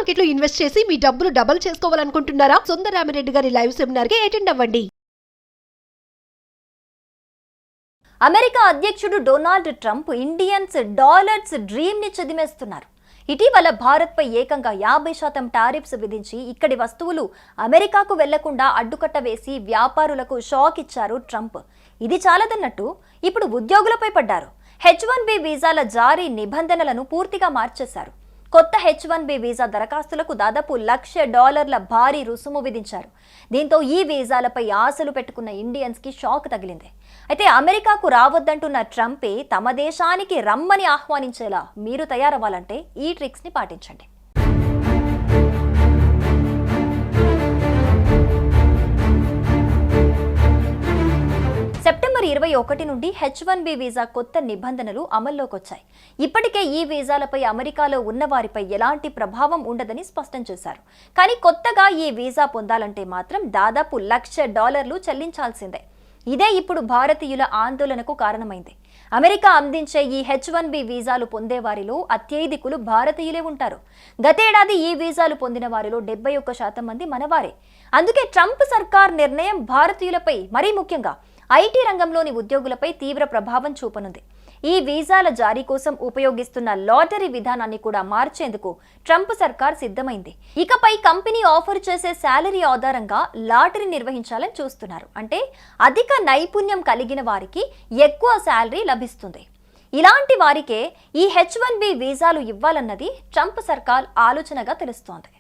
మార్కెట్లో ఇన్వెస్ట్ చేసి మీ డబ్బులు డబుల్ చేసుకోవాలనుకుంటున్నారా? సుందరరామిరెడ్డి గారి లైవ్ సెమినార్ కి అటెండ్ అవ్వండి. అమెరికా అధ్యక్షుడు Donald Trump Indians dollars dream ని చెదిమేస్తున్నారు. ఇటీవల భారత్ పై ఏకంగా 50% టారిఫ్స్ విధించి ఇక్కడి వస్తువులు అమెరికాకు వెళ్లకుండా అడ్డుకట్ట వేసి వ్యాపారులకు షాక్ ఇచ్చారు ట్రంప్. ఇది చాలదన్నట్టు ఇప్పుడు ఉద్యోగులపై పడ్డారు. H1B వీసాల జారీ నిబంధనలను పూర్తిగా మార్చేశారు. కొత్త H1B వీసా దరఖాస్తులకు దాదాపు $1,00,000 భారీ రుసుము విధించారు. దీంతో ఈ వీసాలపై ఆశలు పెట్టుకున్న ఇండియన్స్ కి షాక్ తగిలింది. అయితే అమెరికాకు రావద్దంటున్న ట్రంపే తమ దేశానికి రమ్మని ఆహ్వానించేలా మీరు తయారవ్వాలంటే ఈ ట్రిక్స్ ని పాటించండి. సెప్టెంబర్ 21 నుండి H1B వీసా కొత్త నిబంధనలు అమల్లోకి వచ్చాయి. ఇప్పటికే ఈ వీసాలపై అమెరికాలో ఉన్న వారిపై ఎలాంటి ప్రభావం ఉండదని స్పష్టం చేశారు. కానీ కొత్తగా ఈ వీసా పొందాలంటే మాత్రం దాదాపు $1,00,000 చెల్లించాల్సిందే. ఇదే ఇప్పుడు భారతీయుల ఆందోళనకు కారణమైంది. అమెరికా అందించే ఈ H1B వీసాలు పొందే వారిలో అత్యధికులు భారతీయులే ఉంటారు. గతేడాది ఈ వీసాలు పొందిన వారిలో 71% మంది మనవారే. అందుకే ట్రంప్ సర్కార్ నిర్ణయం భారతీయులపై, మరీ ముఖ్యంగా ఐటీ రంగంలోని ఉద్యోగులపై తీవ్ర ప్రభావం చూపనుంది. ఈ వీసాల జారీ కోసం ఉపయోగిస్తున్న లాటరీ విధానాన్ని కూడా మార్చేందుకు ట్రంప్ సర్కార్ సిద్ధమైంది. ఇకపై కంపెనీ ఆఫర్ చేసే శాలరీ ఆధారంగా లాటరీ నిర్వహించాలని చూస్తున్నారు. అంటే అధిక నైపుణ్యం కలిగిన వారికి ఎక్కువ శాలరీ లభిస్తుంది. ఇలాంటి వారికే ఈ H1B వీసాలు ఇవ్వాలన్నది ట్రంప్ సర్కార్ ఆలోచనగా తెలుస్తోంది.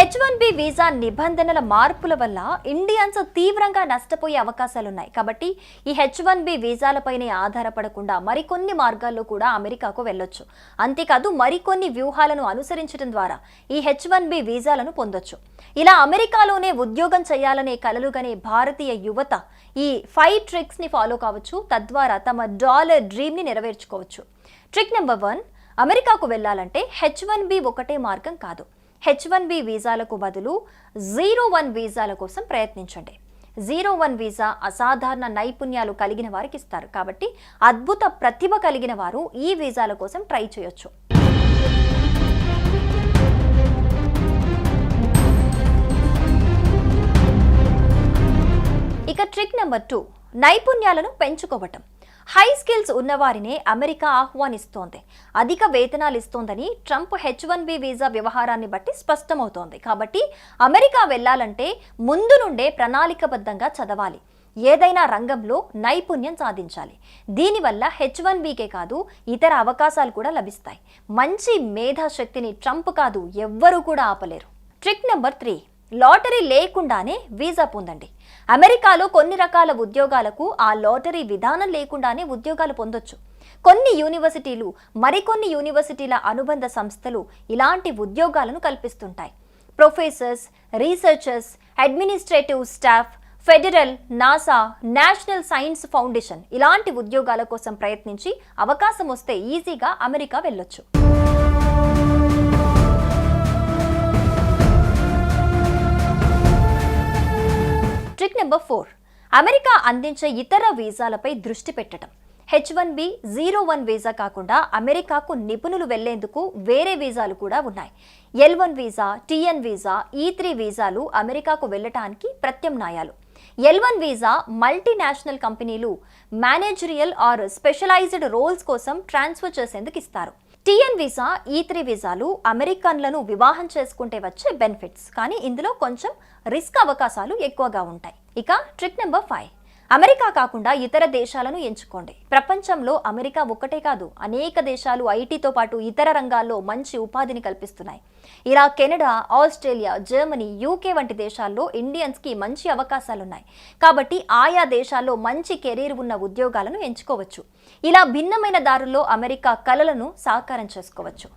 H1B వీసా నిబంధనల మార్పుల వల్ల ఇండియన్స్ తీవ్రంగా నష్టపోయే అవకాశాలున్నాయి. కాబట్టి ఈ H1B వీసాలపైనే ఆధారపడకుండా మరికొన్ని మార్గాల్లో కూడా అమెరికాకు వెళ్ళొచ్చు. అంతేకాదు మరికొన్ని వ్యూహాలను అనుసరించడం ద్వారా ఈ H1B వీసాలను పొందొచ్చు. ఇలా అమెరికాలోనే ఉద్యోగం చేయాలనే కలలుగనే భారతీయ యువత ఈ 5 ట్రిక్స్ ని ఫాలో కావచ్చు. తద్వారా తమ డాలర్ డ్రీమ్ ని నెరవేర్చుకోవచ్చు. ట్రిక్ నెంబర్ 1, అమెరికాకు వెళ్ళాలంటే H1B ఒకటే మార్గం కాదు. H1B వీసాలకు బదులు 01 వీసాల కోసం ప్రయత్నించండి. 01 వీసా అసాధారణ నైపుణ్యాలు కలిగిన వారికి ఇస్తారు. కాబట్టి అద్భుత ప్రతిభ కలిగిన వారు ఈ వీసాల కోసం ట్రై చేయొచ్చు. ఇక ట్రిక్ నెంబర్ 2, నైపుణ్యాలను పెంచుకోవటం. హై స్కిల్స్ ఉన్నవారినే అమెరికా ఆహ్వానిస్తోంది. అధిక వేతనాలు ఇస్తోందని ట్రంప్ H1B వీసా వ్యవహారాన్ని బట్టి స్పష్టమవుతోంది. కాబట్టి అమెరికా వెళ్లాలంటే ముందు నుండే ప్రణాళికబద్ధంగా చదవాలి. ఏదైనా రంగంలో నైపుణ్యం సాధించాలి. దీనివల్ల H1Bకే కాదు ఇతర అవకాశాలు కూడా లభిస్తాయి. మంచి మేధాశక్తిని ట్రంప్ కాదు ఎవ్వరూ కూడా ఆపలేరు. ట్రిక్ నెంబర్ 3, లాటరీ లేకుండానే వీసా పొందండి. అమెరికాలో కొన్ని రకాల ఉద్యోగాలకు ఆ లాటరీ విధానం లేకుండానే ఉద్యోగాలు పొందొచ్చు. కొన్ని యూనివర్సిటీలు, మరికొన్ని యూనివర్సిటీల అనుబంధ సంస్థలు ఇలాంటి ఉద్యోగాలను కల్పిస్తుంటాయి. Professors, researchers, administrative staff, federal, NASA, national science foundation ఇలాంటి ఉద్యోగాల కోసం ప్రయత్నించి అవకాశం వస్తే ఈజీగా అమెరికా వెళ్ళొచ్చు. ట్రిక్ నెంబర్ 4, అమెరికా అందించే ఇతర వీసాలపై దృష్టి పెట్టడం. H1B 01 వీసా కాకుండా అమెరికాకు నిపుణులు వెళ్లేందుకు వేరే వీసాలు కూడా ఉన్నాయి. L1 visa, TN visa, E3 వీసాలు అమెరికాకు వెళ్లటానికి ప్రత్యామ్నాయాలు. L1 వీసా మల్టీనేషనల్ కంపెనీలు మేనేజరియల్ ఆర్ స్పెషలైజ్డ్ రోల్స్ కోసం ట్రాన్స్ఫర్ చేసేందుకు ఇస్తారు. TN వీసా, E3 వీసాలు అమెరికన్లను వివాహం చేసుకుంటే వచ్చే బెనిఫిట్స్. కానీ ఇందులో కొంచెం రిస్క్ అవకాశాలు ఎక్కువగా ఉంటాయి. ఇక ట్రిక్ నెంబర్ 5, అమెరికా కాకుండా ఇతర దేశాలను ఎంచుకోండి. ప్రపంచంలో అమెరికా ఒక్కటే కాదు, అనేక దేశాలు ఐటీతో పాటు ఇతర రంగాల్లో మంచి ఉపాధిని కల్పిస్తున్నాయి. ఇలా కెనడా, ఆస్ట్రేలియా, జర్మనీ, UK వంటి దేశాల్లో ఇండియన్స్కి మంచి అవకాశాలున్నాయి. కాబట్టి ఆయా దేశాల్లో మంచి కెరీర్ ఉన్న ఉద్యోగాలను ఎంచుకోవచ్చు. ఇలా భిన్నమైన దారుల్లో అమెరికా కలలను సాకారం చేసుకోవచ్చు.